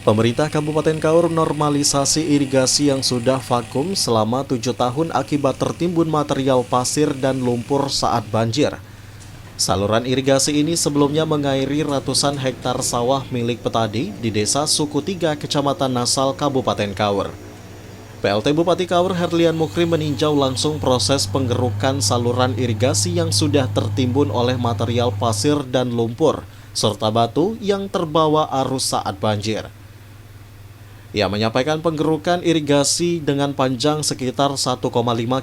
Pemerintah Kabupaten Kaur normalisasi irigasi yang sudah vakum selama 7 tahun akibat tertimbun material pasir dan lumpur saat banjir. Saluran irigasi ini sebelumnya mengairi ratusan hektar sawah milik petani di Desa Suku 3, Kecamatan Nasal, Kabupaten Kaur. PLT Bupati Kaur Herlian Mukri meninjau langsung proses penggerukan saluran irigasi yang sudah tertimbun oleh material pasir dan lumpur, serta batu yang terbawa arus saat banjir. Ia menyampaikan penggerukan irigasi dengan panjang sekitar 1,5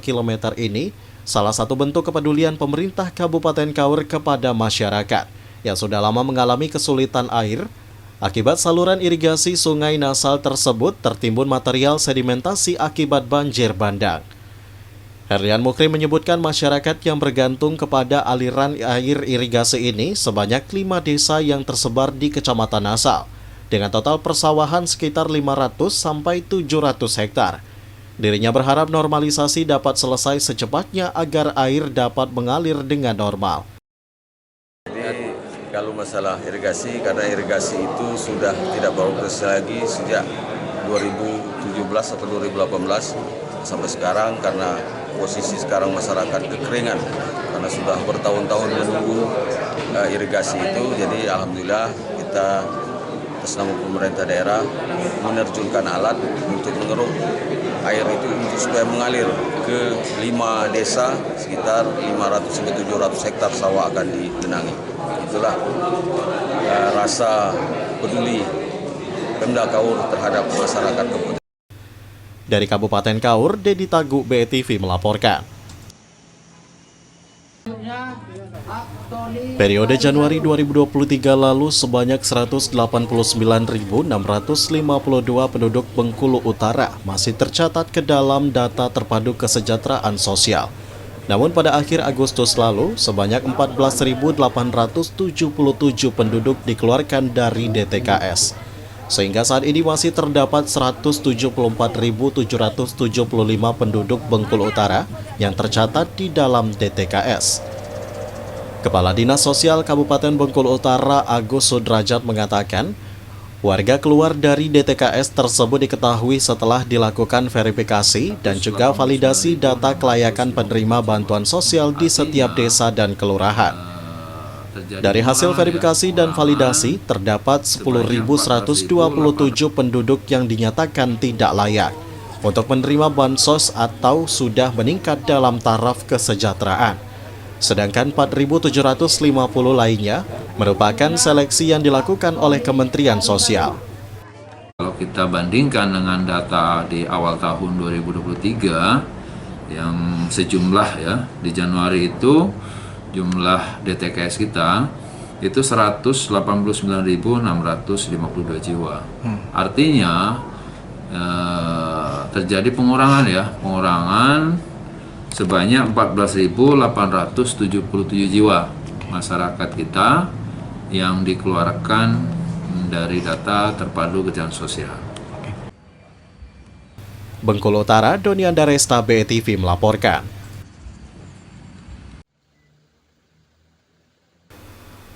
km ini salah satu bentuk kepedulian pemerintah Kabupaten Kaur kepada masyarakat yang sudah lama mengalami kesulitan air akibat saluran irigasi Sungai Nasal tersebut tertimbun material sedimentasi akibat banjir bandang. Herlian Mukri menyebutkan masyarakat yang bergantung kepada aliran air irigasi ini sebanyak 5 desa yang tersebar di Kecamatan Nasal, dengan total persawahan sekitar 500 sampai 700 hektar. Dirinya berharap normalisasi dapat selesai secepatnya agar air dapat mengalir dengan normal. Jadi kalau masalah irigasi, karena irigasi itu sudah tidak beroperasi lagi sejak 2017 atau 2018 sampai sekarang, karena posisi sekarang masyarakat kekeringan karena sudah bertahun-tahun menunggu irigasi itu. Jadi alhamdulillah kita atas nama pemerintah daerah menerjunkan alat untuk mengeruk air itu supaya mengalir ke 5 desa, sekitar 500-700 hektar sawah akan digenangi. Itulah rasa peduli Pemda Kaur terhadap masyarakat Kabupaten. Dari Kabupaten Kaur, Dedi Tagu, BETV melaporkan. Periode Januari 2023 lalu sebanyak 189.652 penduduk Bengkulu Utara masih tercatat ke dalam data terpadu kesejahteraan sosial. Namun pada akhir Agustus lalu sebanyak 14.877 penduduk dikeluarkan dari DTKS. Sehingga saat ini masih terdapat 174.775 penduduk Bengkulu Utara yang tercatat di dalam DTKS. Kepala Dinas Sosial Kabupaten Bengkulu Utara Agus Sudrajat mengatakan, warga keluar dari DTKS tersebut diketahui setelah dilakukan verifikasi dan juga validasi data kelayakan penerima bantuan sosial di setiap desa dan kelurahan. Dari hasil verifikasi dan validasi, terdapat 10.127 penduduk yang dinyatakan tidak layak untuk menerima bansos atau sudah meningkat dalam taraf kesejahteraan. Sedangkan 4.750 lainnya merupakan seleksi yang dilakukan oleh Kementerian Sosial. Kalau kita bandingkan dengan data di awal tahun 2023 yang sejumlah ya, di Januari itu jumlah DTKS kita itu 189.652 jiwa. Artinya terjadi pengurangan sebanyak 14.877 jiwa masyarakat kita yang dikeluarkan dari data terpadu kejahatan sosial. Bengkulu Utara, Doni Andaresta, BETV melaporkan.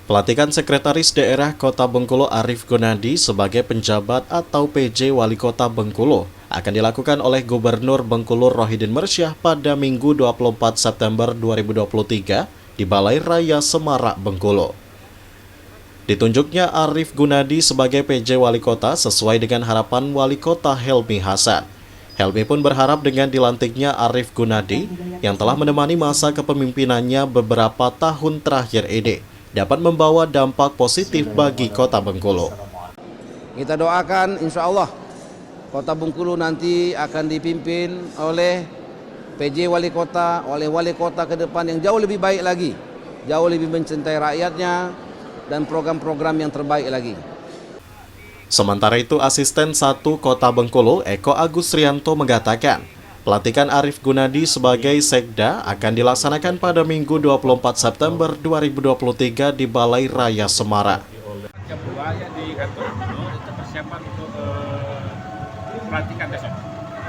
Pelantikan Sekretaris Daerah Kota Bengkulu Arief Gunadi sebagai penjabat atau PJ Wali Kota Bengkulu akan dilakukan oleh Gubernur Bengkulu Rohidin Mersyah pada Minggu 24 September 2023 di Balai Raya Semarak, Bengkulu. Ditunjuknya Arief Gunadi sebagai PJ Wali Kota sesuai dengan harapan Wali Kota Helmi Hasan. Helmi pun berharap dengan dilantiknya Arief Gunadi yang telah menemani masa kepemimpinannya beberapa tahun terakhir ini dapat membawa dampak positif bagi Kota Bengkulu. Kita doakan insya Allah Kota Bengkulu nanti akan dipimpin oleh PJ Wali Kota, oleh Wali Kota ke depan yang jauh lebih baik lagi, jauh lebih mencintai rakyatnya, dan program-program yang terbaik lagi. Sementara itu, Asisten 1 Kota Bengkulu, Eko Agus Rianto mengatakan, pelantikan Arief Gunadi sebagai Sekda akan dilaksanakan pada Minggu 24 September 2023 di Balai Raya Semarak. Jam 2 ya di kantor dulu, itu persiapan untuk pelantikan besok.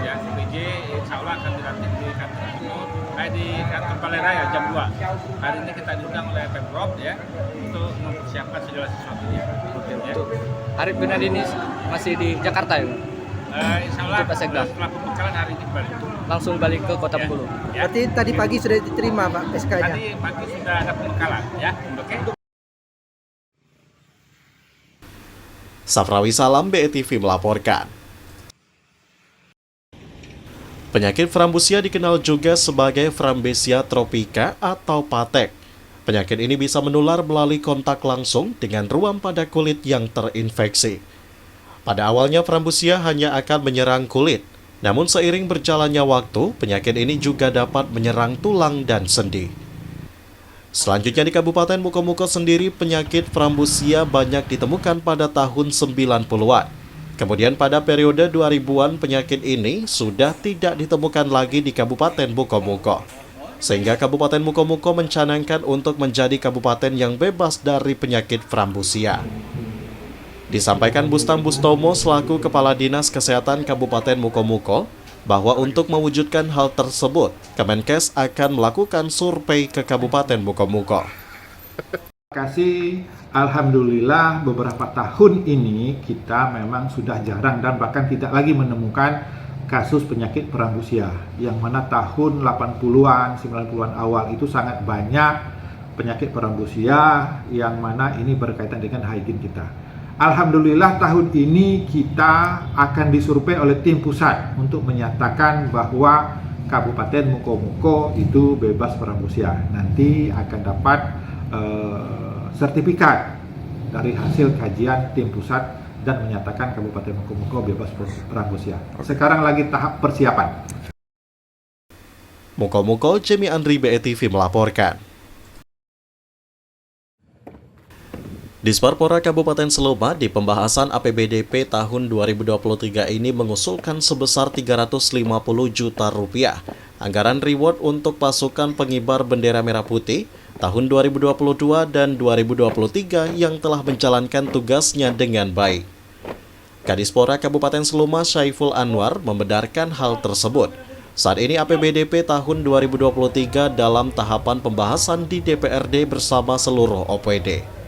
ya PJ insya Allah akan dilantik di kantor gubernur, di kantor Balai Raya jam 2. Hari ini kita diundang oleh Pemprov ya untuk mempersiapkan segala sesuatunya. Ya. Arif Binadi ini masih di Jakarta ya? Insya Allah Sekda. setelah pembekalan hari ini kembali. Langsung balik ke Kota Bengkulu. Ya. Berarti tadi pagi sudah diterima Pak SK-nya? Tadi pagi sudah ada pembekalan ya. Oke. Safrawi Salam, BETV melaporkan. Penyakit Frambusia dikenal juga sebagai Frambesia tropica atau patek. Penyakit ini bisa menular melalui kontak langsung dengan ruam pada kulit yang terinfeksi. Pada awalnya Frambusia hanya akan menyerang kulit, namun seiring berjalannya waktu, penyakit ini juga dapat menyerang tulang dan sendi. Selanjutnya di Kabupaten Mukomuko sendiri, penyakit Frambusia banyak ditemukan pada tahun 90-an. Kemudian pada periode 2000-an penyakit ini sudah tidak ditemukan lagi di Kabupaten Mukomuko. Sehingga Kabupaten Mukomuko mencanangkan untuk menjadi kabupaten yang bebas dari penyakit Frambusia. Disampaikan Bustam Bustomo selaku Kepala Dinas Kesehatan Kabupaten Mukomuko bahwa untuk mewujudkan hal tersebut, Kemenkes akan melakukan survei ke Kabupaten Mukomuko. Kasih, alhamdulillah beberapa tahun ini kita memang sudah jarang dan bahkan tidak lagi menemukan kasus penyakit Frambusia, yang mana tahun 80-an, 90-an awal itu sangat banyak penyakit Frambusia yang mana ini berkaitan dengan hygiene kita. Alhamdulillah tahun ini kita akan disurvei oleh tim pusat untuk menyatakan bahwa Kabupaten Mukomuko itu bebas Frambusia. Nanti akan dapat sertifikat dari hasil kajian tim pusat dan menyatakan Kabupaten Mukomuko bebas Frambusia. Sekarang lagi tahap persiapan. Mukomuko, Jemi Andri, BETV melaporkan. Disparpora Kabupaten Seloma di pembahasan APBDP tahun 2023 ini mengusulkan sebesar 350 juta rupiah anggaran reward untuk pasukan pengibar bendera merah putih tahun 2022 dan 2023 yang telah menjalankan tugasnya dengan baik. Kadispora Kabupaten Seloma Syaiful Anwar membenarkan hal tersebut. Saat ini APBDP tahun 2023 dalam tahapan pembahasan di DPRD bersama seluruh OPD.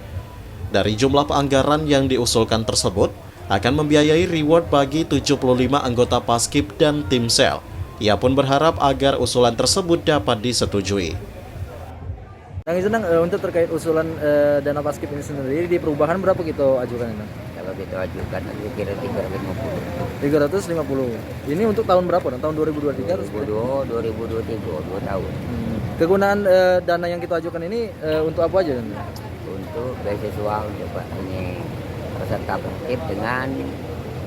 Dari jumlah anggaran yang diusulkan tersebut, akan membiayai reward bagi 75 anggota Paskib dan tim sel. Ia pun berharap agar usulan tersebut dapat disetujui. Yang itu untuk terkait usulan dana Paskib ini sendiri, di perubahan berapa kita ajukan ini? Kalau kita ajukan kira 350. 350. Ini untuk tahun berapa? Tahun 2023 atau 2023, 2 tahun. Kegunaan dana yang kita ajukan ini untuk apa aja? Untuk beasiswa untuk ini peserta Paskib dengan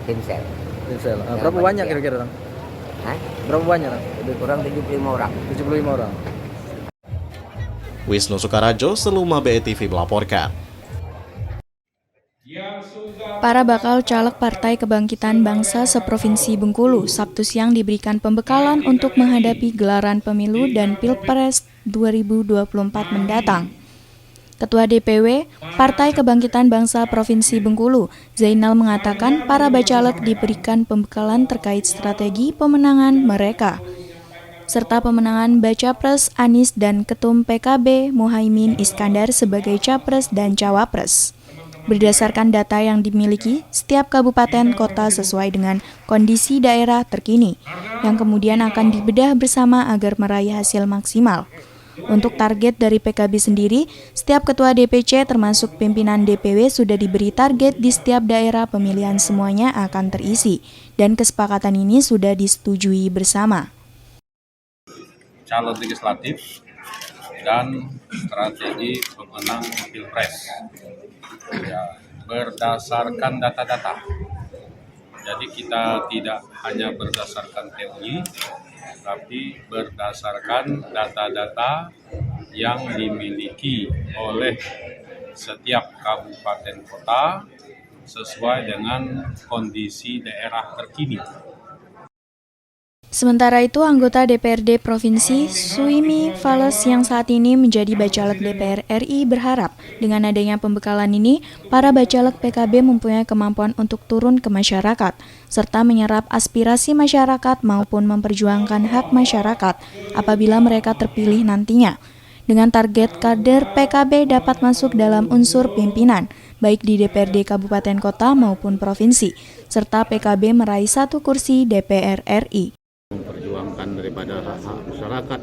tim sel. Tim sel. Berapa banyak kira-kira? Berapa banyak? Lebih kurang 75 orang. 75 orang. Wisnu Sukarajo, Seluma, BETV melaporkan. Para bakal caleg Partai Kebangkitan Bangsa seprovinsi Bengkulu Sabtu siang diberikan pembekalan untuk menghadapi gelaran pemilu dan Pilpres 2024 mendatang. Ketua DPW Partai Kebangkitan Bangsa Provinsi Bengkulu, Zainal mengatakan para bacalek diberikan pembekalan terkait strategi pemenangan mereka, serta pemenangan Baca Pres Anies dan Ketum PKB Muhaimin Iskandar sebagai Capres dan Cawapres. Berdasarkan data yang dimiliki, setiap kabupaten kota sesuai dengan kondisi daerah terkini, yang kemudian akan dibedah bersama agar meraih hasil maksimal. Untuk target dari PKB sendiri, setiap ketua DPC termasuk pimpinan DPW sudah diberi target di setiap daerah pemilihan semuanya akan terisi, dan kesepakatan ini sudah disetujui bersama. Calon legislatif dan strategi pemenang Pilpres ya, berdasarkan data-data. Jadi kita tidak hanya berdasarkan teori, tapi berdasarkan data-data yang dimiliki oleh setiap kabupaten kota sesuai dengan kondisi daerah terkini. Sementara itu, anggota DPRD Provinsi Suimi Fales yang saat ini menjadi bacalek DPR RI berharap dengan adanya pembekalan ini, para bacalek PKB mempunyai kemampuan untuk turun ke masyarakat, serta menyerap aspirasi masyarakat maupun memperjuangkan hak masyarakat apabila mereka terpilih nantinya. Dengan target kader PKB dapat masuk dalam unsur pimpinan, baik di DPRD Kabupaten Kota maupun Provinsi, serta PKB meraih 1 kursi DPR RI. Memperjuangkan daripada hak-hak masyarakat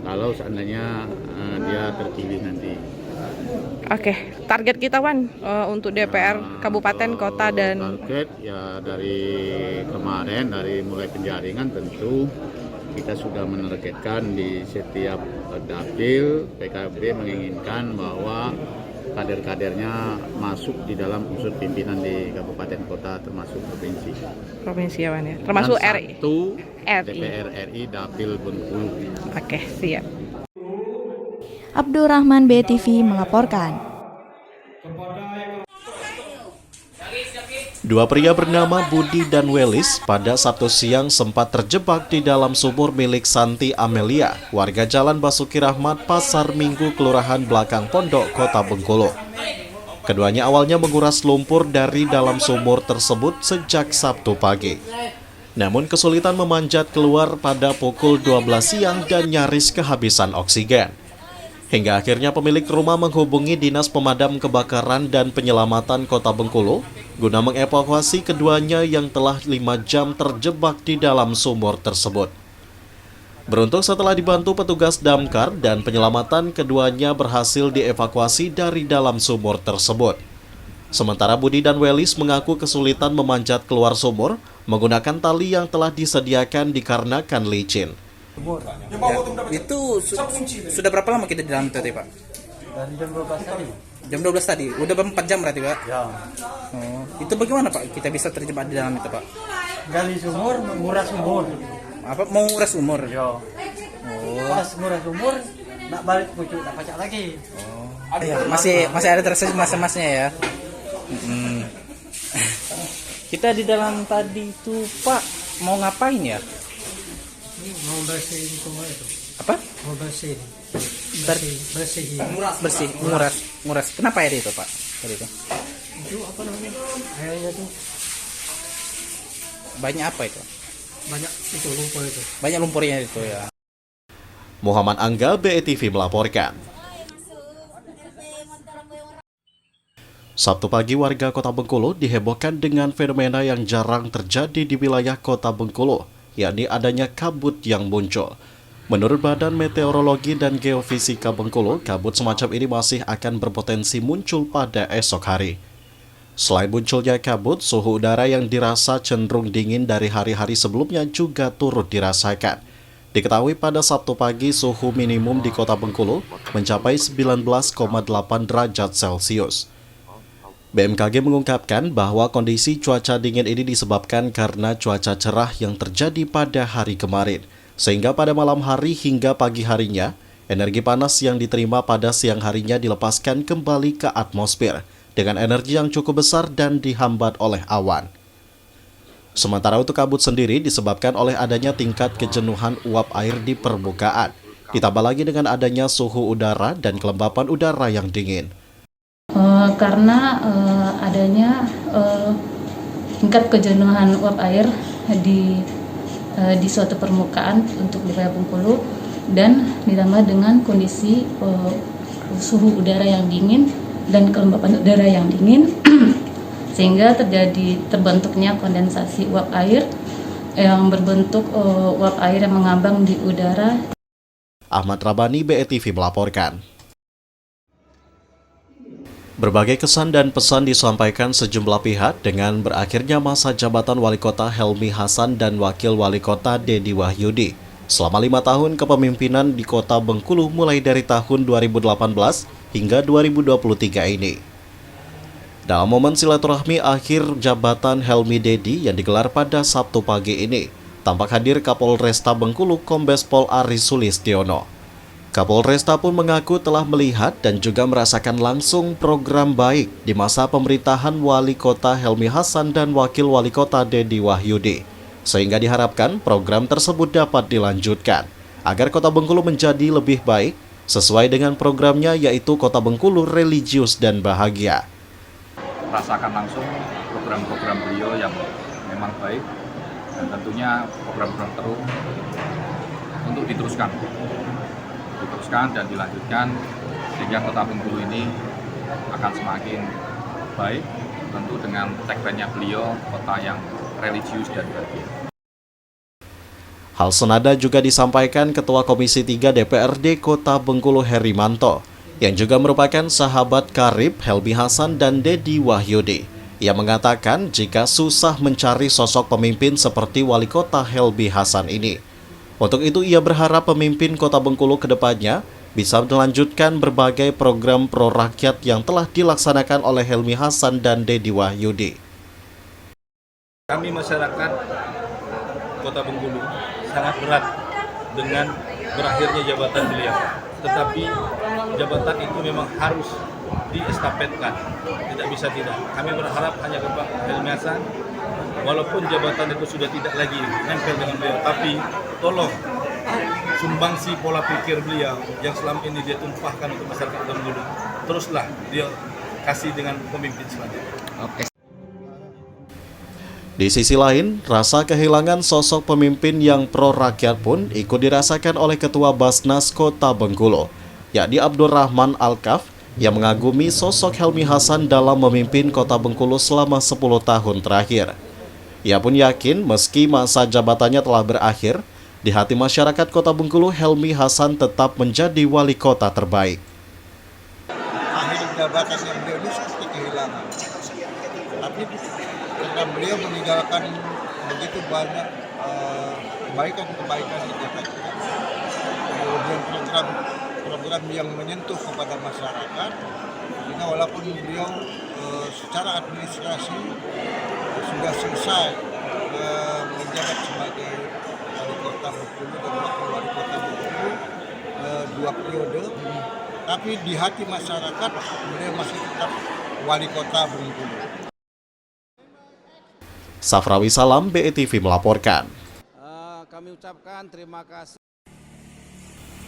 kalau seandainya dia terpilih nanti. Oke, target kita Wan untuk DPR Kabupaten Kota dan target ya dari kemarin, dari mulai penjaringan tentu kita sudah menargetkan di setiap dapil PKB menginginkan bahwa kader-kadernya masuk di dalam unsur pimpinan di kabupaten kota termasuk provinsi ya Wan ya, termasuk dan RI. DPR RI dapil Bengkulu. Oke, siap. Abdurrahman BTV melaporkan. Dua pria bernama Budi dan Welis pada Sabtu siang sempat terjebak di dalam sumur milik Santi Amelia, warga Jalan Basuki Rahmat, Pasar Minggu, Kelurahan Belakang Pondok, Kota Bengkulu. Keduanya awalnya menguras lumpur dari dalam sumur tersebut sejak Sabtu pagi. Namun kesulitan memanjat keluar pada pukul 12 siang dan nyaris kehabisan oksigen. Hingga akhirnya pemilik rumah menghubungi Dinas Pemadam Kebakaran dan Penyelamatan Kota Bengkulu guna mengevakuasi keduanya yang telah 5 jam terjebak di dalam sumur tersebut. Beruntung setelah dibantu petugas damkar dan penyelamatan, keduanya berhasil dievakuasi dari dalam sumur tersebut. Sementara Budi dan Welis mengaku kesulitan memanjat keluar sumur menggunakan tali yang telah disediakan dikarenakan licin. Ya, itu sudah berapa lama kita di dalam itu Pak? Dari jam 12 tadi. Jam 12 tadi, udah 4 jam berarti Pak? Ya. Oh, itu bagaimana Pak kita bisa terjebak di dalam itu Pak? Gali sumur, nguras sumur. Apa mau nguras sumur? Ya. Oh. Pas nguras sumur, nak balik pucuk, nak pacak lagi. Oh. Ya, masih ada terasa mas-masnya ya. Kita di dalam tadi itu Pak mau ngapain ya? Mau bersihin semua itu. Apa? Mau bersihin. Bersihin. Nguras. Kenapa air itu Pak? Tadi itu. Itu apa namanya? Airnya tuh banyak apa itu? banyak itu lumpur itu. Banyak lumpurnya itu ya. Muhammad Angga, BETV melaporkan. Sabtu pagi warga Kota Bengkulu dihebohkan dengan fenomena yang jarang terjadi di wilayah Kota Bengkulu, yakni adanya kabut yang muncul. Menurut Badan Meteorologi dan Geofisika Bengkulu, kabut semacam ini masih akan berpotensi muncul pada esok hari. Selain munculnya kabut, suhu udara yang dirasa cenderung dingin dari hari-hari sebelumnya juga turut dirasakan. Diketahui pada Sabtu pagi suhu minimum di Kota Bengkulu mencapai 19,8 derajat Celcius. BMKG mengungkapkan bahwa kondisi cuaca dingin ini disebabkan karena cuaca cerah yang terjadi pada hari kemarin. Sehingga pada malam hari hingga pagi harinya, energi panas yang diterima pada siang harinya dilepaskan kembali ke atmosfer dengan energi yang cukup besar dan dihambat oleh awan. Sementara untuk kabut sendiri disebabkan oleh adanya tingkat kejenuhan uap air di permukaan, ditambah lagi dengan adanya suhu udara dan kelembapan udara yang dingin. Karena adanya tingkat kejenuhan uap air di suatu permukaan untuk di wilayah Bengkulu dan ditambah dengan kondisi suhu udara yang dingin dan kelembapan udara yang dingin sehingga terbentuknya kondensasi uap air yang berbentuk uap air yang mengambang di udara. Ahmad Rabani, BETV melaporkan. Berbagai kesan dan pesan disampaikan sejumlah pihak dengan berakhirnya masa jabatan Wali Kota Helmi Hasan dan Wakil Wali Kota Dedi Wahyudi selama 5 tahun kepemimpinan di Kota Bengkulu mulai dari tahun 2018 hingga 2023 ini. Dalam momen silaturahmi akhir jabatan Helmi Dedi yang digelar pada Sabtu pagi ini, tampak hadir Kapolresta Bengkulu Kombes Pol Aris Sulistiono. Kapolresta pun mengaku telah melihat dan juga merasakan langsung program baik di masa pemerintahan Wali Kota Helmi Hasan dan Wakil Wali Kota Dedi Wahyudi. Sehingga diharapkan program tersebut dapat dilanjutkan agar Kota Bengkulu menjadi lebih baik sesuai dengan programnya, yaitu Kota Bengkulu Religius dan Bahagia. Rasakan langsung program-program beliau yang memang baik, dan tentunya program-program terus untuk diteruskan dan dilanjutkan sehingga Kota Bengkulu ini akan semakin baik, tentu dengan tagline-nya beliau, kota yang religius dan bahagia. Hal senada juga disampaikan Ketua Komisi 3 DPRD Kota Bengkulu Herimanto, yang juga merupakan sahabat karib Helmi Hasan dan Dedi Wahyudi. Ia mengatakan jika susah mencari sosok pemimpin seperti Wali Kota Helmi Hasan ini. Untuk itu ia berharap pemimpin Kota Bengkulu ke depannya bisa melanjutkan berbagai program pro rakyat yang telah dilaksanakan oleh Helmi Hasan dan Dedi Wahyudi. Kami masyarakat Kota Bengkulu sangat berat dengan berakhirnya jabatan beliau. Tetapi jabatan itu memang harus diestafetkan, tidak bisa tidak. Kami berharap hanya ke Pak Helmi Hasan, walaupun jabatan itu sudah tidak lagi nempel dengan beliau, tapi tolong sumbangsi pola pikir beliau yang selama ini dia tumpahkan untuk masyarakat Kota Bengkulu, teruslah dia kasih dengan pemimpin selanjutnya. Oke. Di sisi lain, rasa kehilangan sosok pemimpin yang pro rakyat pun ikut dirasakan oleh Ketua Basnas Kota Bengkulu, yakni Abdurrahman Alkaf, yang mengagumi sosok Helmi Hasan dalam memimpin Kota Bengkulu selama 10 tahun terakhir. Ia pun yakin meski masa jabatannya telah berakhir, di hati masyarakat Kota Bengkulu Helmi Hasan tetap menjadi wali kota terbaik. Akhir jabatan yang beliau ini seperti kehilangan. Tapi karena beliau meninggalkan begitu banyak kebaikan-kebaikan di Jakarta, kemudian program yang menyentuh kepada masyarakat, sehingga walaupun beliau secara administrasi sudah selesai menjabat sebagai wali kota Bengkulu dan wakil wali kota Bengkulu 2 periode, tapi di hati masyarakat beliau masih tetap wali kota Bengkulu. Safrawi Salam, BETV melaporkan. Kami ucapkan terima kasih.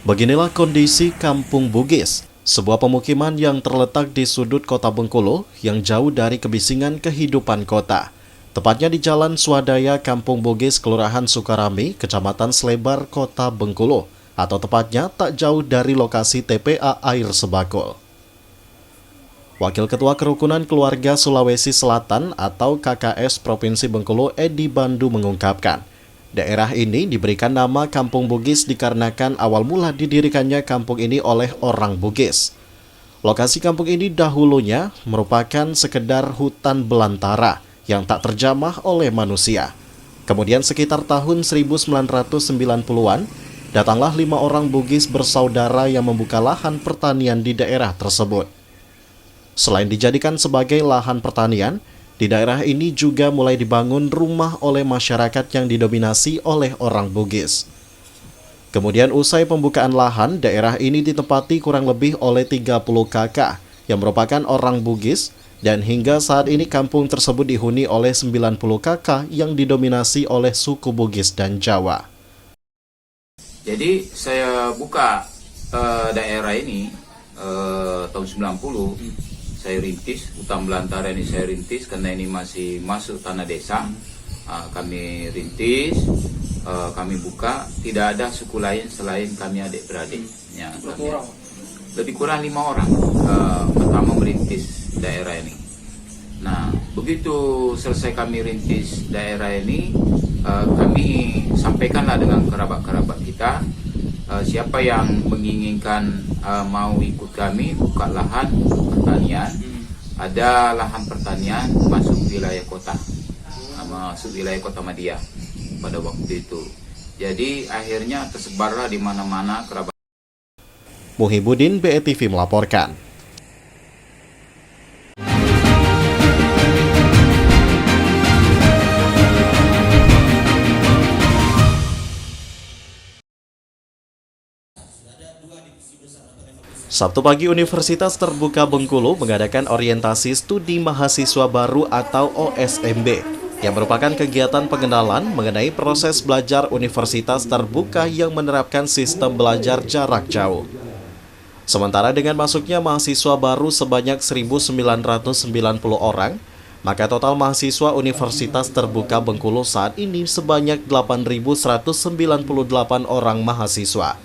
Beginilah kondisi Kampung Bugis, sebuah pemukiman yang terletak di sudut Kota Bengkulu yang jauh dari kebisingan kehidupan kota. Tepatnya di Jalan Swadaya Kampung Bugis, Kelurahan Sukarami, Kecamatan Slebar, Kota Bengkulu, atau tepatnya tak jauh dari lokasi TPA Air Sebakul. Wakil Ketua Kerukunan Keluarga Sulawesi Selatan atau KKS Provinsi Bengkulu, Edi Bandu, mengungkapkan, daerah ini diberikan nama Kampung Bugis dikarenakan awal mula didirikannya kampung ini oleh orang Bugis. Lokasi kampung ini dahulunya merupakan sekedar hutan belantara yang tak terjamah oleh manusia. Kemudian sekitar tahun 1990-an, datanglah 5 orang Bugis bersaudara yang membuka lahan pertanian di daerah tersebut. Selain dijadikan sebagai lahan pertanian, di daerah ini juga mulai dibangun rumah oleh masyarakat yang didominasi oleh orang Bugis. Kemudian usai pembukaan lahan, daerah ini ditempati kurang lebih oleh 30 kakak yang merupakan orang Bugis, dan hingga saat ini kampung tersebut dihuni oleh 90 kakak yang didominasi oleh suku Bugis dan Jawa. Jadi saya buka daerah ini tahun 90. Saya rintis, hutan belantara ini saya rintis karena ini masih masuk tanah desa. Kami rintis, kami buka, tidak ada suku lain selain kami adik-beradik. Ya, lebih kurang 5 orang pertama merintis daerah ini. Nah, begitu selesai kami rintis daerah ini, kami sampaikanlah dengan kerabat-kerabat kita, siapa yang menginginkan mau ikut kami buka lahan pertanian. Ada lahan pertanian masuk wilayah kota, masuk wilayah Kota Madia pada waktu itu. Jadi akhirnya tersebarlah di mana-mana kerabat. Muhibudin, BETV melaporkan. Sabtu pagi, Universitas Terbuka Bengkulu mengadakan orientasi studi mahasiswa baru atau OSMB yang merupakan kegiatan pengenalan mengenai proses belajar universitas terbuka yang menerapkan sistem belajar jarak jauh. Sementara dengan masuknya mahasiswa baru sebanyak 1.990 orang, maka total mahasiswa Universitas Terbuka Bengkulu saat ini sebanyak 8.198 orang mahasiswa.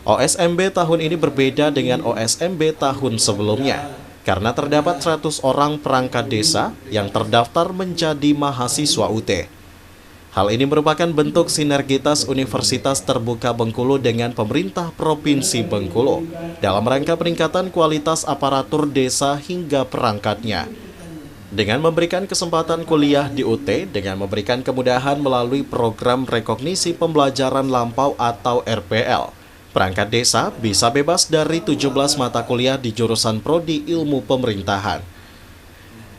OSMB tahun ini berbeda dengan OSMB tahun sebelumnya, karena terdapat 100 orang perangkat desa yang terdaftar menjadi mahasiswa UT. Hal ini merupakan bentuk sinergitas Universitas Terbuka Bengkulu dengan pemerintah Provinsi Bengkulu dalam rangka peningkatan kualitas aparatur desa hingga perangkatnya. Dengan memberikan kesempatan kuliah di UT dengan memberikan kemudahan melalui program rekognisi pembelajaran lampau atau RPL, perangkat desa bisa bebas dari 17 mata kuliah di jurusan Prodi Ilmu Pemerintahan.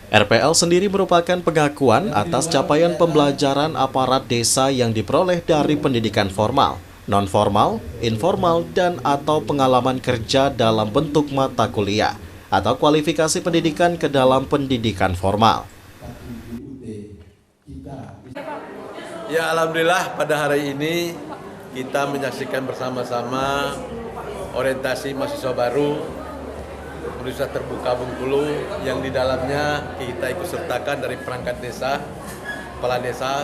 RPL sendiri merupakan pengakuan atas capaian pembelajaran aparat desa yang diperoleh dari pendidikan formal, non-formal, informal, dan atau pengalaman kerja dalam bentuk mata kuliah atau kualifikasi pendidikan ke dalam pendidikan formal. Ya, alhamdulillah pada hari ini kita menyaksikan bersama-sama orientasi mahasiswa baru Universitas Terbuka Bengkulu yang di dalamnya kita ikut sertakan dari perangkat desa, kepala desa,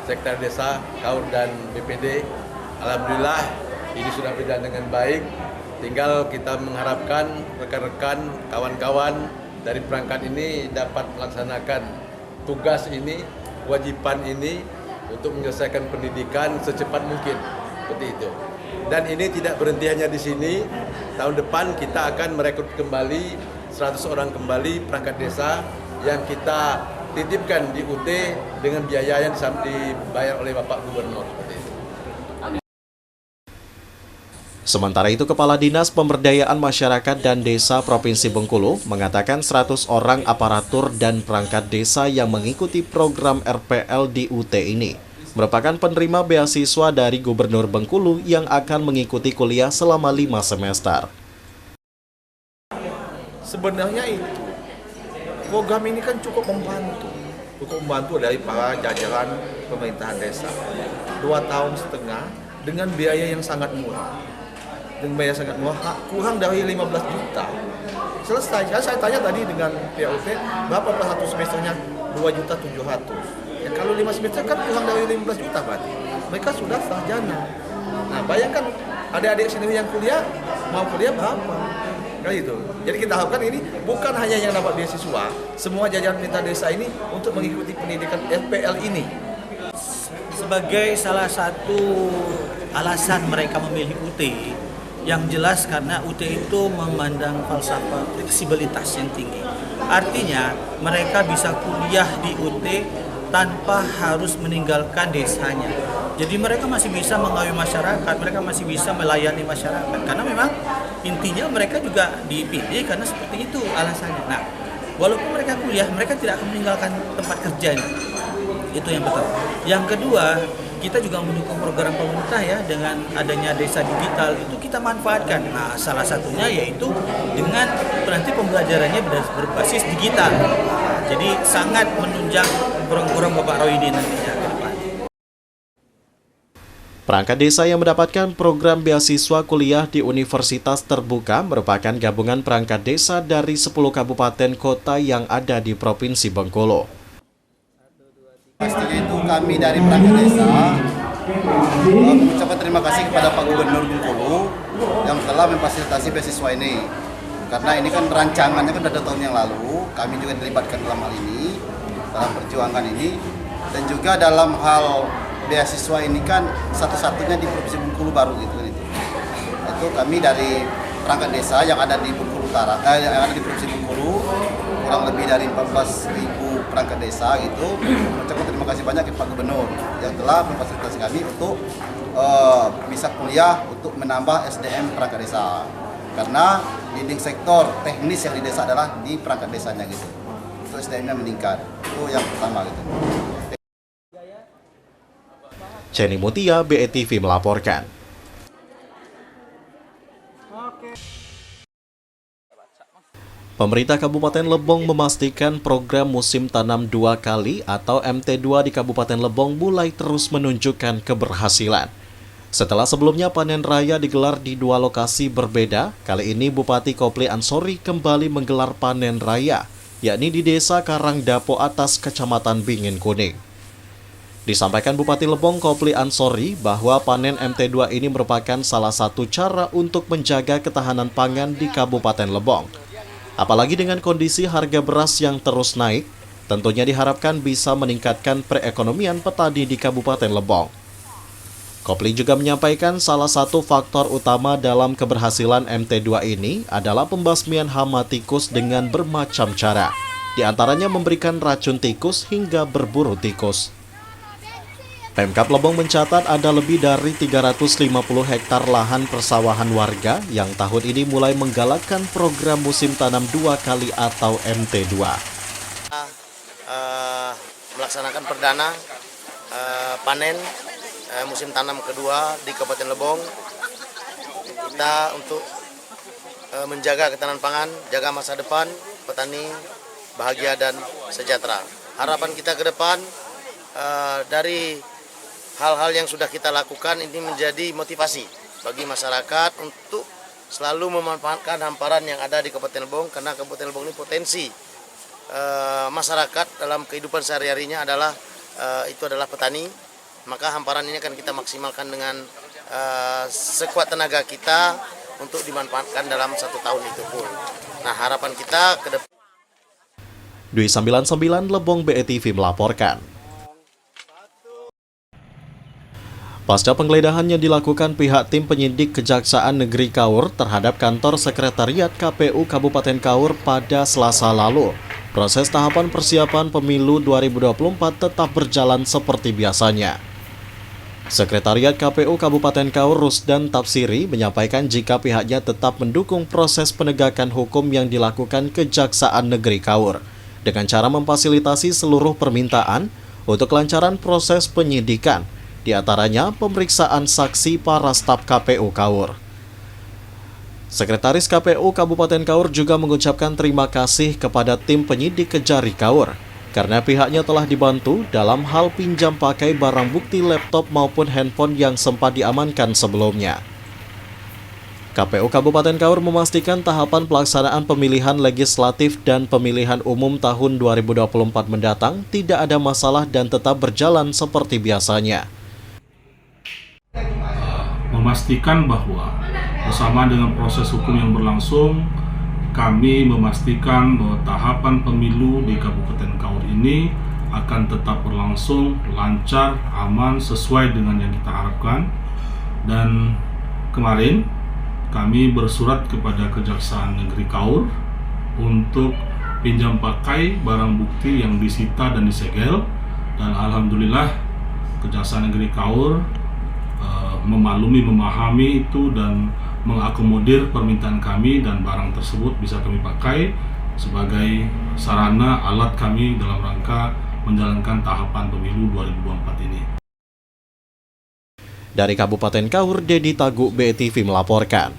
sekretariat desa, KAUR dan BPD. Alhamdulillah ini sudah berjalan dengan baik. Tinggal kita mengharapkan rekan-rekan, kawan-kawan dari perangkat ini dapat melaksanakan tugas ini, kewajiban ini untuk menyelesaikan pendidikan secepat mungkin. Seperti itu. Dan ini tidak berhenti hanya di sini. Tahun depan kita akan merekrut kembali 100 orang kembali perangkat desa yang kita titipkan di UT dengan biaya yang dibayar oleh Bapak Gubernur. Sementara itu, Kepala Dinas Pemberdayaan Masyarakat dan Desa Provinsi Bengkulu mengatakan 100 orang aparatur dan perangkat desa yang mengikuti program RPL di UT ini merupakan penerima beasiswa dari Gubernur Bengkulu yang akan mengikuti kuliah selama 5 semester. Sebenarnya itu, program ini kan cukup membantu dari para jajaran pemerintahan desa. 2,5 tahun dengan biaya yang sangat murah. Kurang dari 15 juta. Selesai. Saya tanya tadi dengan PUT, berapa per satu semesternya? 2.700.000. Ya, kalau 5 semester kan kurang dari 15 juta berarti. Mereka sudah sarjana. Nah, bayangkan adik-adik sini yang kuliah, mau kuliah berapa? Kayak gitu. Jadi kita harapkan ini bukan hanya yang dapat beasiswa, semua jajaran pemerintah desa ini untuk mengikuti pendidikan RPL ini. Sebagai salah satu alasan mereka memilih UT, yang jelas karena UT itu memandang falsafah fleksibilitas yang tinggi. Artinya mereka bisa kuliah di UT tanpa harus meninggalkan desanya. Jadi mereka masih bisa mengayomi masyarakat, mereka masih bisa melayani masyarakat. Karena memang intinya mereka juga dipilih karena seperti itu alasannya. Nah, walaupun mereka kuliah, mereka tidak akan meninggalkan tempat kerjanya. Itu yang pertama. Yang kedua, kita juga mendukung program pemerintah ya dengan adanya desa digital itu kita manfaatkan. Nah, salah satunya yaitu dengan nanti pembelajarannya berbasis digital. Jadi sangat menunjang program Bapak Roy ini nantinya ke depan. Perangkat desa yang mendapatkan program beasiswa kuliah di Universitas Terbuka merupakan gabungan perangkat desa dari 10 kabupaten kota yang ada di Provinsi Bengkulu. Pastinya itu kami dari perangkat desa mengucapkan terima kasih kepada Pak Gubernur Bengkulu yang telah memfasilitasi beasiswa ini. Karena ini kan rancangannya kan dari tahun yang lalu, kami juga dilibatkan dalam hal ini, dalam perjuangan ini, dan juga dalam hal beasiswa ini kan satu-satunya di Provinsi Bengkulu baru gitu kan itu. Itu kami dari perangkat desa yang ada di Bengkulu Utara, yang ada di Provinsi Bengkulu, kurang lebih dari 14.000 perangkat desa gitu. Mengucapkan terima kasih banyak kepada Pak Gubernur yang telah memfasilitasi kami untuk bisa kuliah untuk menambah SDM perangkat desa. Karena leading sektor teknis yang di desa adalah di perangkat desanya gitu. Untuk SDM-nya meningkat. Itu yang pertama gitu. Jenny Mutia, BETV melaporkan. Pemerintah Kabupaten Lebong memastikan program musim tanam 2 kali atau MT2 di Kabupaten Lebong mulai terus menunjukkan keberhasilan. Setelah sebelumnya panen raya digelar di 2 lokasi berbeda, kali ini Bupati Kopli Ansori kembali menggelar panen raya, yakni di Desa Karangdapo Atas, Kecamatan Bingin Kuning. Disampaikan Bupati Lebong Kopli Ansori bahwa panen MT2 ini merupakan salah satu cara untuk menjaga ketahanan pangan di Kabupaten Lebong. Apalagi dengan kondisi harga beras yang terus naik, tentunya diharapkan bisa meningkatkan perekonomian petani di Kabupaten Lebong. Kopli juga menyampaikan salah satu faktor utama dalam keberhasilan MT2 ini adalah pembasmian hama tikus dengan bermacam cara, di antaranya memberikan racun tikus hingga berburu tikus. Pemkab Lebong mencatat ada lebih dari 350 hektar lahan persawahan warga yang tahun ini mulai menggalakkan program musim tanam 2 kali atau MT2. Melaksanakan perdana panen musim tanam kedua di Kabupaten Lebong. Kita untuk menjaga ketahanan pangan, jaga masa depan petani bahagia dan sejahtera. Harapan kita ke depan dari hal-hal yang sudah kita lakukan ini menjadi motivasi bagi masyarakat untuk selalu memanfaatkan hamparan yang ada di Kabupaten Lebong, karena Kabupaten Lebong ini potensi masyarakat dalam kehidupan sehari-harinya adalah itu adalah petani. Maka hamparan ini akan kita maksimalkan dengan sekuat tenaga kita untuk dimanfaatkan dalam 1 tahun itu pun. Nah, harapan kita ke depan. Dwi 99 Lebong BETV melaporkan. Pasca penggeledahan yang dilakukan pihak tim penyidik Kejaksaan Negeri Kaur terhadap kantor sekretariat KPU Kabupaten Kaur pada Selasa lalu, proses tahapan persiapan pemilu 2024 tetap berjalan seperti biasanya. Sekretariat KPU Kabupaten Kaur Rusdan Tafsiri menyampaikan jika pihaknya tetap mendukung proses penegakan hukum yang dilakukan Kejaksaan Negeri Kaur dengan cara memfasilitasi seluruh permintaan untuk kelancaran proses penyidikan, di antaranya pemeriksaan saksi para staf KPU Kaur. Sekretaris KPU Kabupaten Kaur juga mengucapkan terima kasih kepada tim penyidik Kejari Kaur karena pihaknya telah dibantu dalam hal pinjam pakai barang bukti laptop maupun handphone yang sempat diamankan sebelumnya. KPU Kabupaten Kaur memastikan tahapan pelaksanaan pemilihan legislatif dan pemilihan umum tahun 2024 mendatang tidak ada masalah dan tetap berjalan seperti biasanya. Memastikan bahwa bersama dengan proses hukum yang berlangsung, kami memastikan bahwa tahapan pemilu di Kabupaten Kaur ini akan tetap berlangsung lancar, aman, sesuai dengan yang kita harapkan. Dan kemarin kami bersurat kepada Kejaksaan Negeri Kaur untuk pinjam pakai barang bukti yang disita dan disegel, dan alhamdulillah Kejaksaan Negeri Kaur memahami itu dan mengakomodir permintaan kami, dan barang tersebut bisa kami pakai sebagai sarana alat kami dalam rangka menjalankan tahapan pemilu 2024 ini. Dari Kabupaten Kaur, Dedi Taguk BETV melaporkan.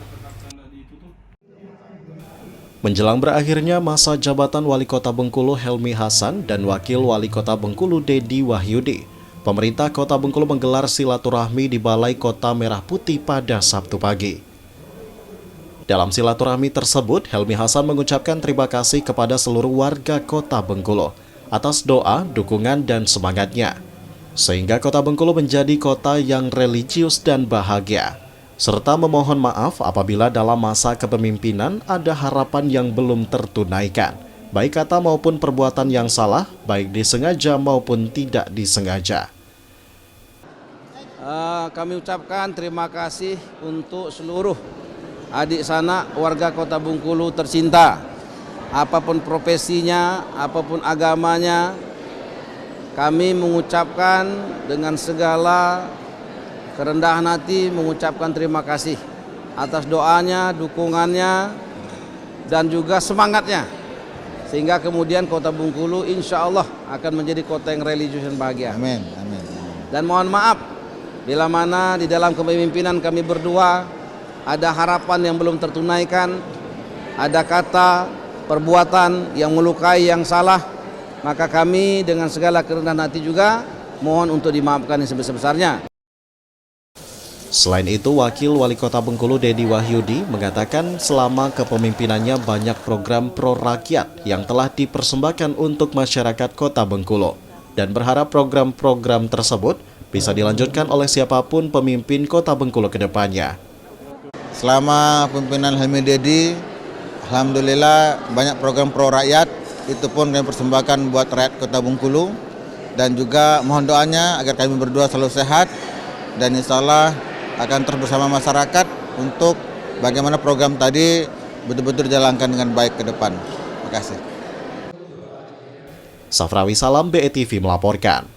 Menjelang berakhirnya masa jabatan Wali Kota Bengkulu Helmi Hasan dan Wakil Wali Kota Bengkulu Dedi Wahyudi, pemerintah Kota Bengkulu menggelar silaturahmi di Balai Kota Merah Putih pada Sabtu pagi. Dalam silaturahmi tersebut, Helmi Hasan mengucapkan terima kasih kepada seluruh warga Kota Bengkulu atas doa, dukungan, dan semangatnya, sehingga Kota Bengkulu menjadi kota yang religius dan bahagia, serta memohon maaf apabila dalam masa kepemimpinan ada harapan yang belum tertunaikan, baik kata maupun perbuatan yang salah, baik disengaja maupun tidak disengaja. Kami ucapkan terima kasih untuk seluruh adik sanak warga Kota Bengkulu tercinta, apapun profesinya, apapun agamanya. Kami mengucapkan dengan segala kerendahan hati mengucapkan terima kasih atas doanya, dukungannya, dan juga semangatnya, sehingga kemudian Kota Bengkulu insya Allah akan menjadi kota yang religius dan bahagia. Amin. Amin. Dan mohon maaf bila mana di dalam kepemimpinan kami berdua ada harapan yang belum tertunaikan, ada kata perbuatan yang melukai yang salah, maka kami dengan segala kerendahan hati juga mohon untuk dimaafkan yang sebesar-besarnya. Selain itu, Wakil Wali Kota Bengkulu Dedi Wahyudi mengatakan selama kepemimpinannya banyak program pro rakyat yang telah dipersembahkan untuk masyarakat Kota Bengkulu dan berharap program-program tersebut bisa dilanjutkan oleh siapapun pemimpin Kota Bengkulu ke depannya. Selama pemimpinan Helmi Dedi, alhamdulillah banyak program pro rakyat, itu pun kami persembahkan buat rakyat Kota Bengkulu, dan juga mohon doanya agar kami berdua selalu sehat dan insya Allah akan terus bersama masyarakat untuk bagaimana program tadi betul-betul dijalankan dengan baik ke depan. Terima kasih. Safrawi Salam, BETV melaporkan.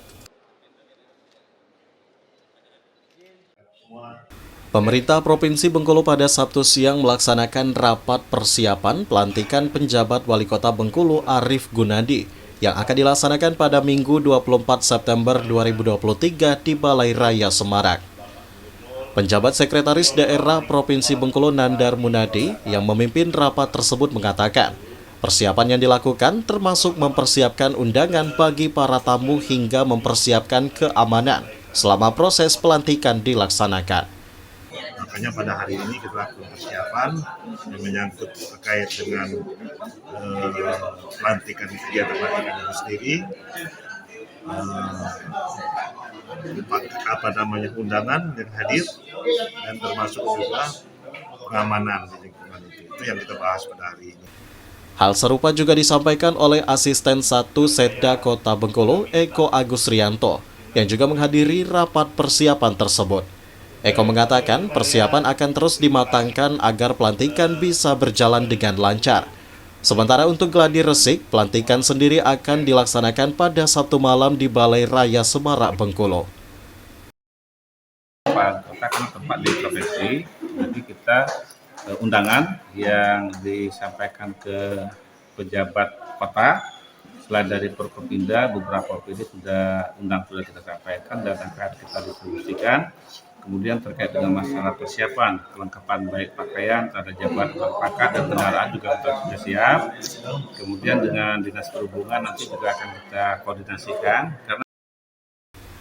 Pemerintah Provinsi Bengkulu pada Sabtu siang melaksanakan rapat persiapan pelantikan penjabat Wali Kota Bengkulu Arief Gunadi yang akan dilaksanakan pada Minggu 24 September 2023 di Balai Raya Semarak. Penjabat Sekretaris Daerah Provinsi Bengkulu Nandar Munadi yang memimpin rapat tersebut mengatakan, persiapan yang dilakukan termasuk mempersiapkan undangan bagi para tamu hingga mempersiapkan keamanan selama proses pelantikan dilaksanakan. Makanya pada hari ini kita lakukan persiapan yang menyangkut terkait dengan pelantikan, kegiatan pelantikan itu sendiri. Undangan yang hadir dan termasuk juga pengamanan di lingkungan itu yang kita bahas pada hari ini. Hal serupa juga disampaikan oleh Asisten 1 Setda Kota Bengkulu Eko Agus Rianto yang juga menghadiri rapat persiapan tersebut. Eko mengatakan persiapan akan terus dimatangkan agar pelantikan bisa berjalan dengan lancar. Sementara untuk gladi resik, pelantikan sendiri akan dilaksanakan pada Sabtu malam di Balai Raya Semarak, Bengkulu. Kota kan tempat di provinsi, jadi kita undangan yang disampaikan ke pejabat kota, selain dari Forkopimda, beberapa OPD sudah kita sampaikan dan akan kita distribusikan. Kemudian terkait dengan masalah persiapan, kelengkapan baik pakaian, tanda jabatan, pangkat dan kendaraan juga sudah siap. Kemudian dengan Dinas Perhubungan nanti juga akan kita koordinasikan.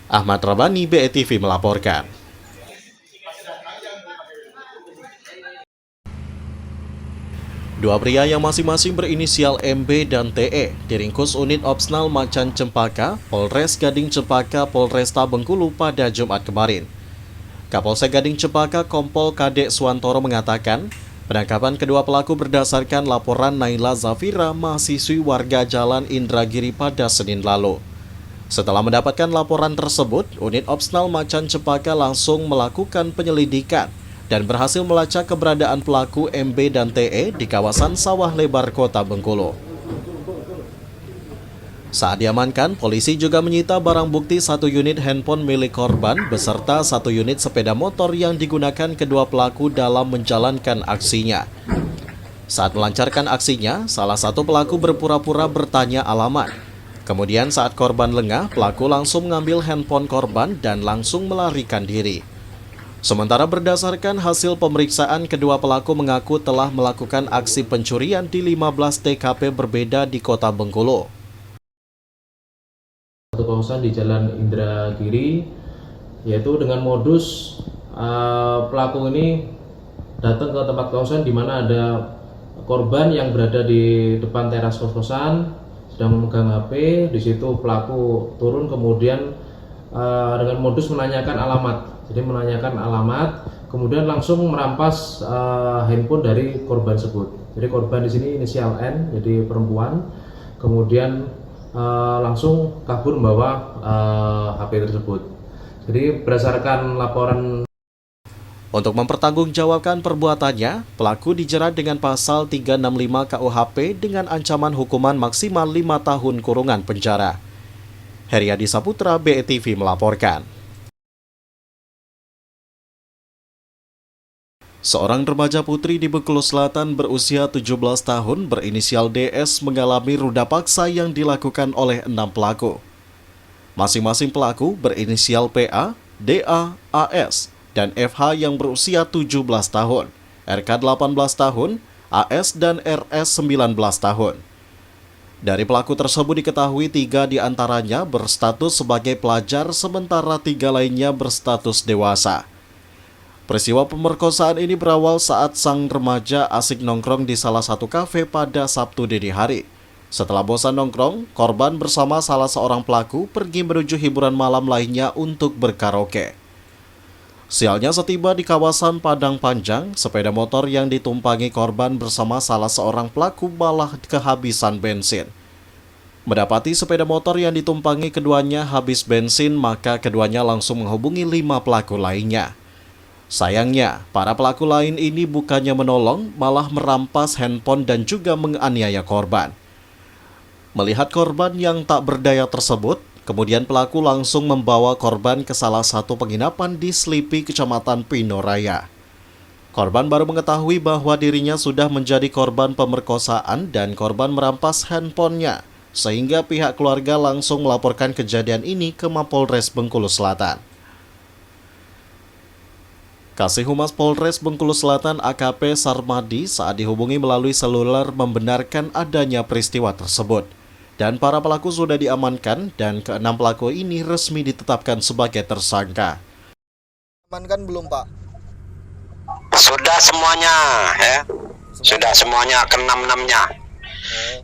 Ahmad Rabani, BETV melaporkan. Dua pria yang masing-masing berinisial MB dan TE diringkus unit Opsnal Macan Cempaka, Polres Gading Cempaka, Polresta Bengkulu pada Jumat kemarin. Kapolsek Gading Cempaka Kompol Kadek Suwantoro mengatakan, penangkapan kedua pelaku berdasarkan laporan Naila Zafira, mahasiswi warga Jalan Indragiri pada Senin lalu. Setelah mendapatkan laporan tersebut, unit Opsnal Macan Cempaka langsung melakukan penyelidikan dan berhasil melacak keberadaan pelaku MB dan TE di kawasan Sawah Lebar, Kota Bengkulu. Saat diamankan, polisi juga menyita barang bukti 1 unit handphone milik korban beserta 1 unit sepeda motor yang digunakan kedua pelaku dalam menjalankan aksinya. Saat melancarkan aksinya, salah satu pelaku berpura-pura bertanya alamat. Kemudian saat korban lengah, pelaku langsung mengambil handphone korban dan langsung melarikan diri. Sementara berdasarkan hasil pemeriksaan, kedua pelaku mengaku telah melakukan aksi pencurian di 15 TKP berbeda di Kota Bengkulu. Satu kawasan di Jalan Indragiri, yaitu dengan modus pelaku ini datang ke tempat kawasan di mana ada korban yang berada di depan teras kos-kosan sedang memegang HP. Di situ pelaku turun kemudian dengan modus menanyakan alamat. Jadi menanyakan alamat, kemudian langsung merampas handphone dari korban tersebut. Jadi korban di sini inisial N, jadi perempuan. Kemudian langsung kabur membawa HP tersebut. Jadi berdasarkan laporan. Untuk mempertanggungjawabkan perbuatannya, pelaku dijerat dengan pasal 365 KUHP dengan ancaman hukuman maksimal 5 tahun kurungan penjara. Heriadi Saputra, BETV melaporkan. Seorang remaja putri di Bengkulu Selatan berusia 17 tahun berinisial DS mengalami ruda paksa yang dilakukan oleh 6 pelaku. Masing-masing pelaku berinisial PA, DA, AS, dan FH yang berusia 17 tahun, RK 18 tahun, AS dan RS 19 tahun. Dari pelaku tersebut diketahui 3 diantaranya berstatus sebagai pelajar, sementara 3 lainnya berstatus dewasa. Peristiwa pemerkosaan ini berawal saat sang remaja asik nongkrong di salah satu kafe pada Sabtu dini hari. Setelah bosan nongkrong, korban bersama salah seorang pelaku pergi menuju hiburan malam lainnya untuk berkaraoke. Sialnya setiba di kawasan Padang Panjang, sepeda motor yang ditumpangi korban bersama salah seorang pelaku malah kehabisan bensin. Mendapati sepeda motor yang ditumpangi keduanya habis bensin, maka keduanya langsung menghubungi 5 pelaku lainnya. Sayangnya, para pelaku lain ini bukannya menolong, malah merampas handphone dan juga menganiaya korban. Melihat korban yang tak berdaya tersebut, kemudian pelaku langsung membawa korban ke salah satu penginapan di Slipi, Kecamatan Pinoraya. Korban baru mengetahui bahwa dirinya sudah menjadi korban pemerkosaan dan korban merampas handphonenya, sehingga pihak keluarga langsung melaporkan kejadian ini ke Mapolres Bengkulu Selatan. Kasih Humas Polres Bengkulu Selatan AKP Sarmadi saat dihubungi melalui seluler membenarkan adanya peristiwa tersebut. Dan para pelaku sudah diamankan dan ke-6 pelaku ini resmi ditetapkan sebagai tersangka. Amankan belum, Pak? Sudah semuanya, ya. Sudah semuanya ke-6-6-nya.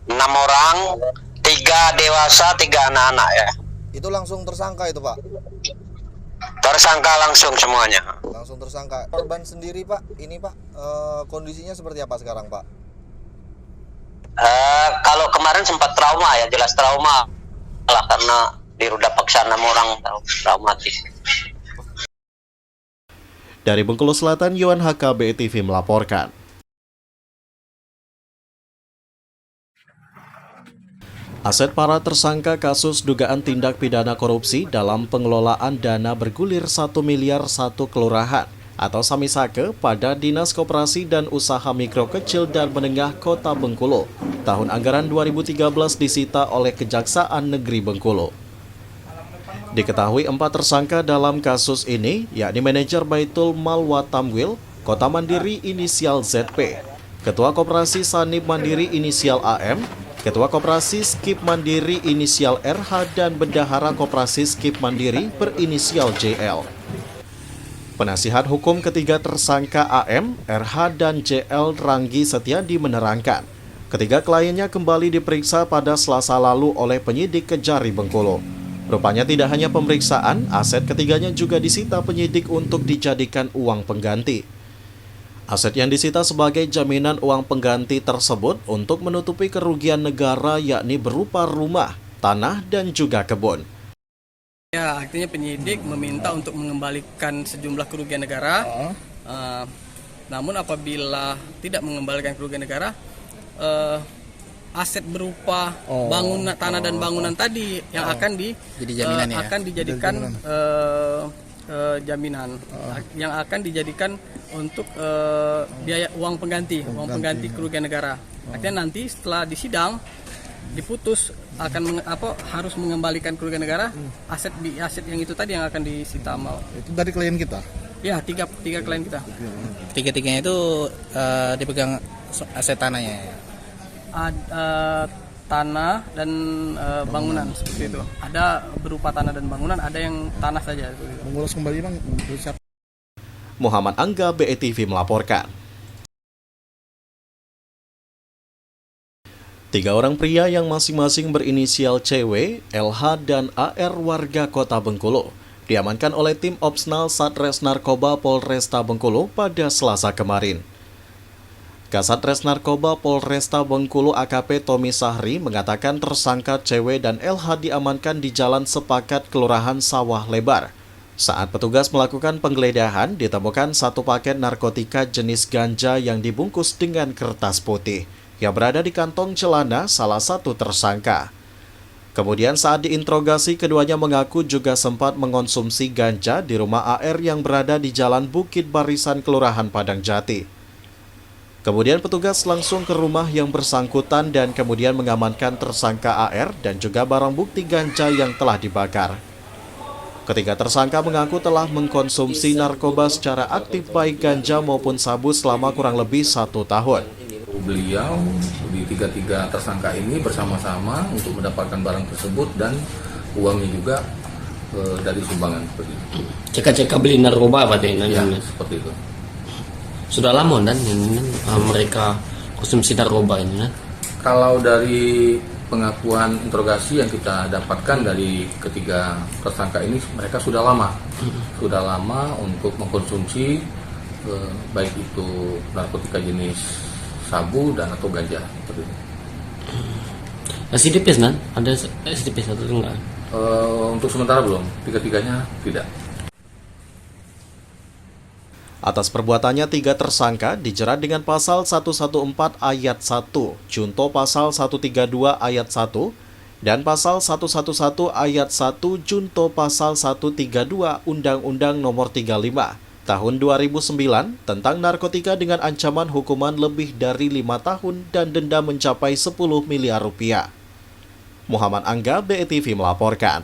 6 orang, 3 dewasa, 3 anak-anak ya. Itu langsung tersangka itu, Pak? Tersangka langsung semuanya. Langsung tersangka. Korban sendiri, Pak, ini Pak, kondisinya seperti apa sekarang, Pak? Kalau kemarin sempat trauma ya, jelas trauma lah karena dirudak paksa 6 orang, traumatis. Dari Bengkulu Selatan, Yohan HKBE TV melaporkan. Aset para tersangka kasus dugaan tindak pidana korupsi dalam pengelolaan dana bergulir 1 miliar 1 kelurahan atau Samisake pada Dinas Koperasi dan Usaha Mikro Kecil dan Menengah Kota Bengkulu. Tahun anggaran 2013 disita oleh Kejaksaan Negeri Bengkulu. Diketahui 4 tersangka dalam kasus ini, yakni manajer Baitul Mal Watamwil, Kota Mandiri inisial ZP, Ketua Koperasi Sanib Mandiri inisial AM, Ketua Koperasi Skip Mandiri inisial RH, dan Bendahara Koperasi Skip Mandiri berinisial JL. Penasihat hukum ketiga tersangka AM, RH, dan JL Ranggi Setiadi menerangkan, ketiga kliennya kembali diperiksa pada Selasa lalu oleh penyidik Kejari Bengkulu. Rupanya tidak hanya pemeriksaan, aset ketiganya juga disita penyidik untuk dijadikan uang pengganti. Aset yang disita sebagai jaminan uang pengganti tersebut untuk menutupi kerugian negara, yakni berupa rumah, tanah, dan juga kebun. Ya, artinya penyidik meminta untuk mengembalikan sejumlah kerugian negara. Namun apabila tidak mengembalikan kerugian negara, aset berupa bangunan, tanah dan bangunan tadi yang akan akan dijadikan jaminan, yang akan dijadikan untuk biaya uang pengganti kerugian negara. Artinya nanti setelah disidang diputus akan harus mengembalikan kerugian negara, aset yang itu tadi yang akan disita mal. Itu dari klien kita? Ya, tiga klien kita. Tiga-tiganya itu dipegang aset tanahnya. Tanah dan bangunan seperti itu. Ada berupa tanah dan bangunan, ada yang tanah saja. Mengurus kembali Bang. Muhammad Angga, BETV melaporkan. 3 orang pria yang masing-masing berinisial CW, LH, dan AR warga Kota Bengkulu diamankan oleh tim Opsnal Satres Narkoba Polresta Bengkulu pada Selasa kemarin. Kasatres Narkoba Polresta Bengkulu AKP Tommy Sahri mengatakan tersangka CW dan LH diamankan di Jalan Sepakat Kelurahan Sawah Lebar. Saat petugas melakukan penggeledahan, ditemukan 1 paket narkotika jenis ganja yang dibungkus dengan kertas putih yang berada di kantong celana salah satu tersangka. Kemudian saat diinterogasi, keduanya mengaku juga sempat mengonsumsi ganja di rumah AR yang berada di Jalan Bukit Barisan Kelurahan Padang Jati. Kemudian petugas langsung ke rumah yang bersangkutan dan kemudian mengamankan tersangka AR dan juga barang bukti ganja yang telah dibakar. Ketiga tersangka mengaku telah mengkonsumsi narkoba secara aktif baik ganja maupun sabu selama kurang lebih 1 tahun. beliau di tiga tersangka ini bersama-sama untuk mendapatkan barang tersebut dan uangnya juga dari sumbangan seperti itu. Cek beli narkoba apa deh? Ya, seperti itu. Sudah lama dan mereka konsumsi narkoba ini. Kalau dari pengakuan interogasi yang kita dapatkan dari ketiga tersangka ini, mereka sudah lama untuk mengkonsumsi baik itu narkotika jenis sabu dan atau ganja seperti itu. SIDPS kan? Ada SIDPS atau enggak? Untuk sementara belum, tiga-tiganya tidak. Atas perbuatannya, 3 tersangka dijerat dengan pasal 114 ayat 1, junto pasal 132 ayat 1, dan pasal 111 ayat 1, junto pasal 132 Undang-Undang Nomor 35 Tahun 2009 tentang narkotika dengan ancaman hukuman lebih dari 5 tahun dan denda mencapai 10 miliar rupiah. Muhammad Angga, BETV melaporkan.